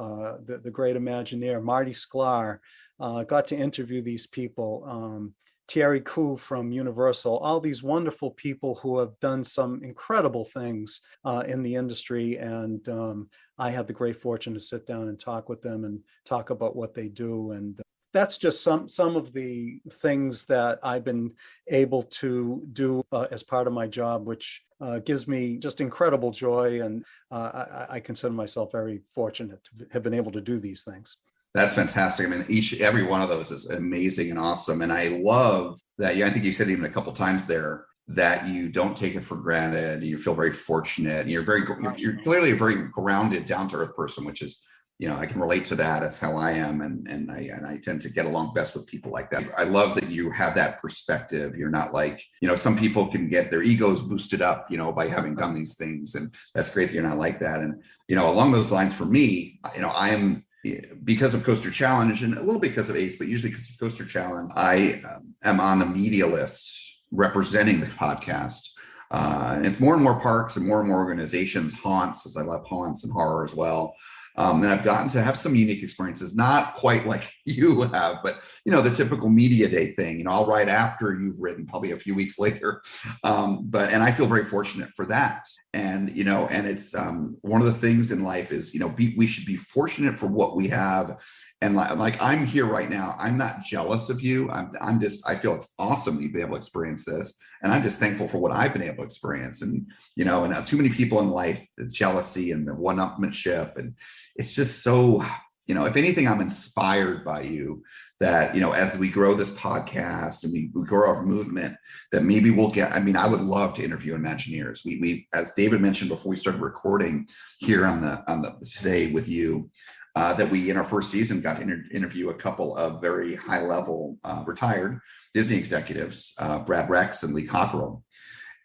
Speaker 9: the great Imagineer, Marty Sklar. Got to interview these people. Thierry Koo from Universal, all these wonderful people who have done some incredible things in the industry. And I had the great fortune to sit down and talk with them and talk about what they do. And that's just some of the things that I've been able to do as part of my job, which gives me just incredible joy. And I consider myself very fortunate to have been able to do these things.
Speaker 8: That's fantastic. I mean, every one of those is amazing and awesome. And I love that. Yeah, I think you said even a couple of times there that you don't take it for granted. You feel very fortunate. And you're clearly a very grounded, down to earth person, which is, I can relate to that. That's how I am. And I tend to get along best with people like that. I love that you have that perspective. You're not like, some people can get their egos boosted up, by having done these things. And that's great that you're not like that. And, along those lines for me, I am, because of Coaster Challenge and a little bit because of ACE, but usually because of Coaster Challenge, I am on the media list representing the podcast. And it's more and more parks and more organizations, haunts, as I love haunts and horror as well. And I've gotten to have some unique experiences, not quite like you have, but, the typical media day thing, I'll write after you've written, probably a few weeks later. And I feel very fortunate for that. And, and it's one of the things in life is, we should be fortunate for what we have. And like I'm here right now, I'm not jealous of you. I feel it's awesome that you've been able to experience this. And I'm just thankful for what I've been able to experience. And, and too many people in life, the jealousy and the one-upmanship. And it's just so, if anything, I'm inspired by you that, as we grow this podcast and we grow our movement, that maybe we'll get, I would love to interview Imagineers. We, as David mentioned before we started recording here on the today with you, that we in our first season got to interview a couple of very high level retired Disney executives, Brad Rex and Lee Cockerell,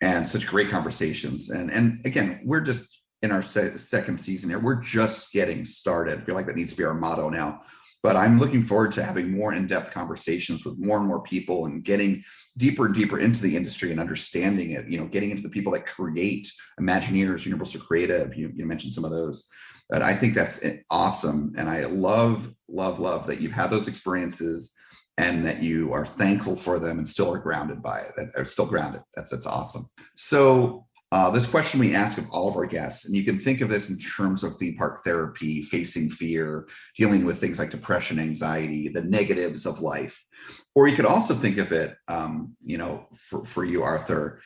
Speaker 8: and such great conversations. And again, we're just in our second season here. We're just getting started. I feel like that needs to be our motto now. But I'm looking forward to having more in-depth conversations with more and more people and getting deeper and deeper into the industry and understanding it, getting into the people that create Imagineers, Universal Creative. You mentioned some of those. But I think that's awesome. And I love that you've had those experiences and that you are thankful for them and still are grounded by it, that are still grounded. That's awesome. So this question we ask of all of our guests, and you can think of this in terms of theme park therapy, facing fear, dealing with things like depression, anxiety, the negatives of life. Or you could also think of it, for you, Arthur,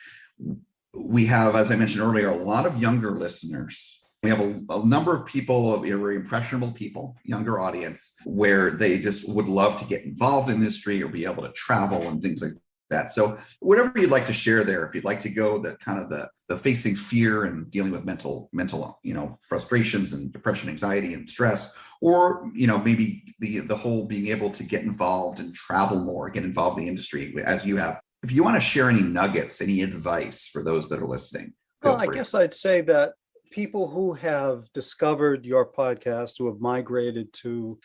Speaker 8: we have, as I mentioned earlier, a lot of younger listeners. We have a number of people, very impressionable people, younger audience, where they just would love to get involved in the industry or be able to travel and things like that. So whatever you'd like to share there, if you'd like to go that kind of the facing fear and dealing with mental, frustrations and depression, anxiety and stress, or, maybe the whole being able to get involved and travel more, get involved in the industry as you have. If you want to share any nuggets, any advice for those that are listening.
Speaker 9: Well, I guess I'd say that people who have discovered your podcast, who have migrated to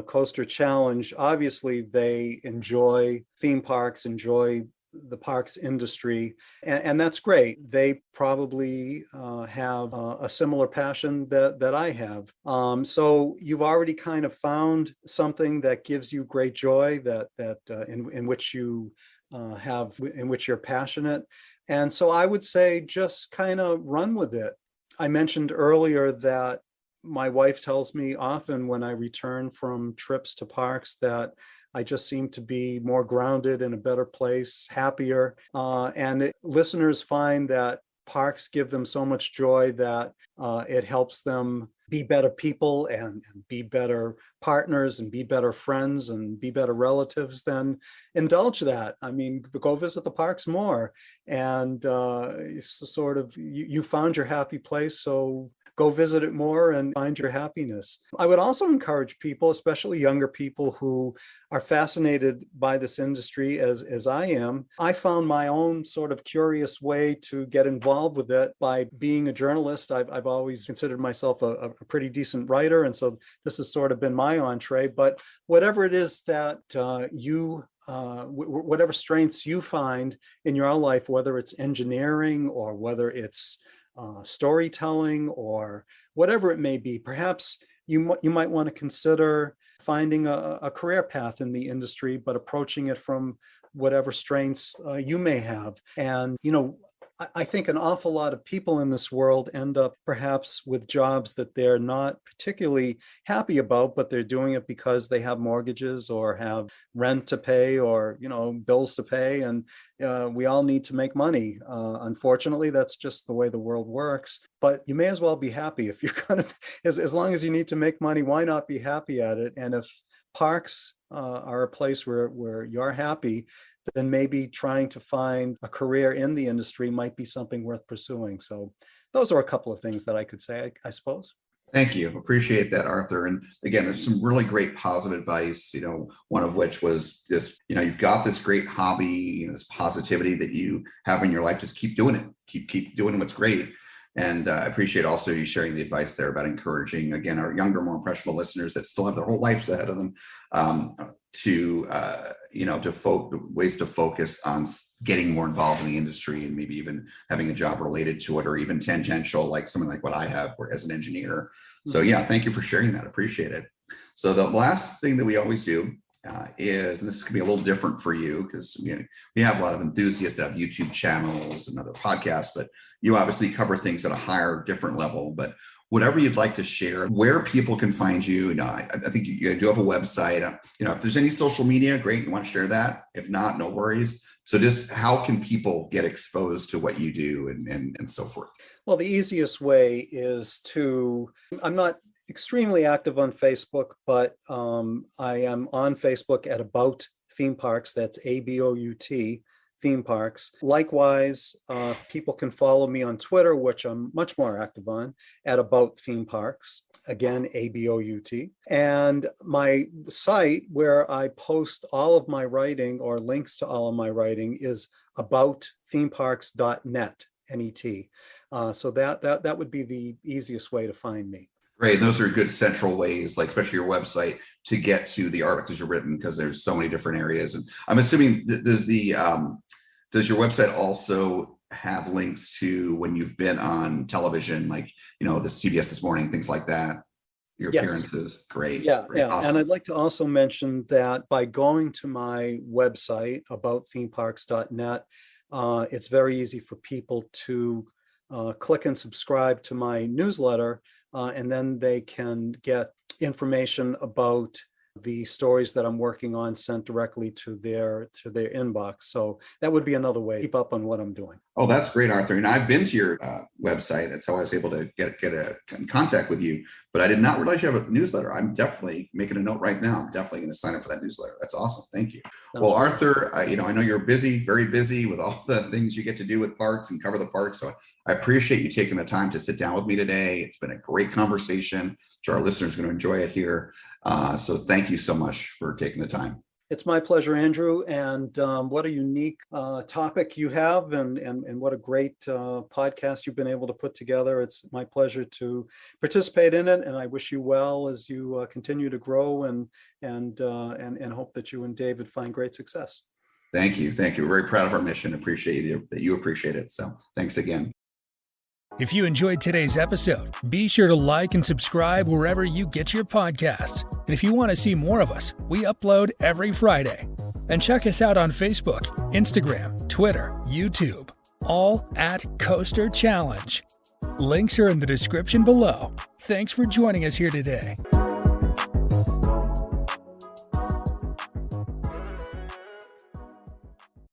Speaker 9: Coaster Challenge, obviously they enjoy theme parks, enjoy the parks industry, and that's great. They probably have a similar passion that I have. So you've already kind of found something that gives you great joy, in which you're passionate. And so I would say just kind of run with it. I mentioned earlier that my wife tells me often when I return from trips to parks that I just seem to be more grounded, in a better place, happier. Listeners find that parks give them so much joy that it helps them be better people and be better partners and be better friends and be better relatives. Then indulge that. Go visit the parks more, and you found your happy place. So go visit it more and find your happiness. I would also encourage people, especially younger people who are fascinated by this industry as I am. I found my own sort of curious way to get involved with it by being a journalist. I've always considered myself a pretty decent writer, and so this has sort of been my entree. But whatever it is that whatever strengths you find in your life, whether it's engineering or whether it's storytelling or whatever it may be. Perhaps you might want to consider finding a career path in the industry, but approaching it from whatever strengths you may have. And, I think an awful lot of people in this world end up perhaps with jobs that they're not particularly happy about, but they're doing it because they have mortgages or have rent to pay or, bills to pay. And we all need to make money. Unfortunately, that's just the way the world works. But you may as well be happy if you're kind of, as long as you need to make money, why not be happy at it? And if parks are a place where you're happy, then maybe trying to find a career in the industry might be something worth pursuing. So those are a couple of things that I could say, I suppose.
Speaker 8: Thank you. Appreciate that, Arthur. And again, there's some really great positive advice, one of which was just, you've got this great hobby, this positivity that you have in your life. Just keep doing it. Keep doing what's great. And I appreciate also you sharing the advice there about encouraging, again, our younger, more impressionable listeners that still have their whole lives ahead of them to ways to focus on getting more involved in the industry and maybe even having a job related to it or even tangential, like something like what I have as an engineer. So yeah, thank you for sharing that. Appreciate it. So the last thing that we always do is, and this can be a little different for you because we have a lot of enthusiasts that have YouTube channels and other podcasts, but you obviously cover things at a higher, different level. But whatever you'd like to share, where people can find you. I think you do have a website. If there's any social media, great. You want to share that. If not, no worries. So just how can people get exposed to what you do and so forth?
Speaker 9: Well, the easiest way is I'm not extremely active on Facebook, but I am on Facebook at About Theme Parks. That's ABOUT Theme Parks. Likewise, people can follow me on Twitter, which I'm much more active on, at About Theme Parks. Again, ABOUT. And my site where I post all of my writing or links to all of my writing is aboutthemeparks.net, N-E-T. So that would be the easiest way to find me.
Speaker 8: Great. Those are good central ways, like especially your website, to get to the articles you've written because there's so many different areas. And I'm assuming does your website also have links to when you've been on television, like the CBS This Morning, things like that? Your appearances, great.
Speaker 9: Yeah,
Speaker 8: great,
Speaker 9: yeah.
Speaker 8: awesome.
Speaker 9: And I'd like to also mention that by going to my website aboutthemeparks.net, it's very easy for people to click and subscribe to my newsletter. And then they can get information about the stories that I'm working on sent directly to their inbox. So that would be another way to keep up on what I'm doing.
Speaker 8: Oh, that's great, Arthur. And I've been to your website. That's how I was able to get in contact with you. But I did not realize you have a newsletter. I'm definitely making a note right now. I'm definitely going to sign up for that newsletter. That's awesome. Thank you. Well, Arthur, I know you're busy, very busy with all the things you get to do with parks and cover the parks. So I appreciate you taking the time to sit down with me today. It's been a great conversation. So our listeners are going to enjoy it here. So thank you so much for taking the time.
Speaker 9: It's my pleasure, Andrew. And what a unique topic you have and what a great podcast you've been able to put together. It's my pleasure to participate in it. And I wish you well as you continue to grow and hope that you and David find great success.
Speaker 8: Thank you. Thank you. We're very proud of our mission. Appreciate you that you appreciate it. So thanks again.
Speaker 7: If you enjoyed today's episode, be sure to like and subscribe wherever you get your podcasts. And if you want to see more of us, we upload every Friday. And check us out on Facebook, Instagram, Twitter, YouTube, all at Coaster Challenge. Links are in the description below. Thanks for joining us here today.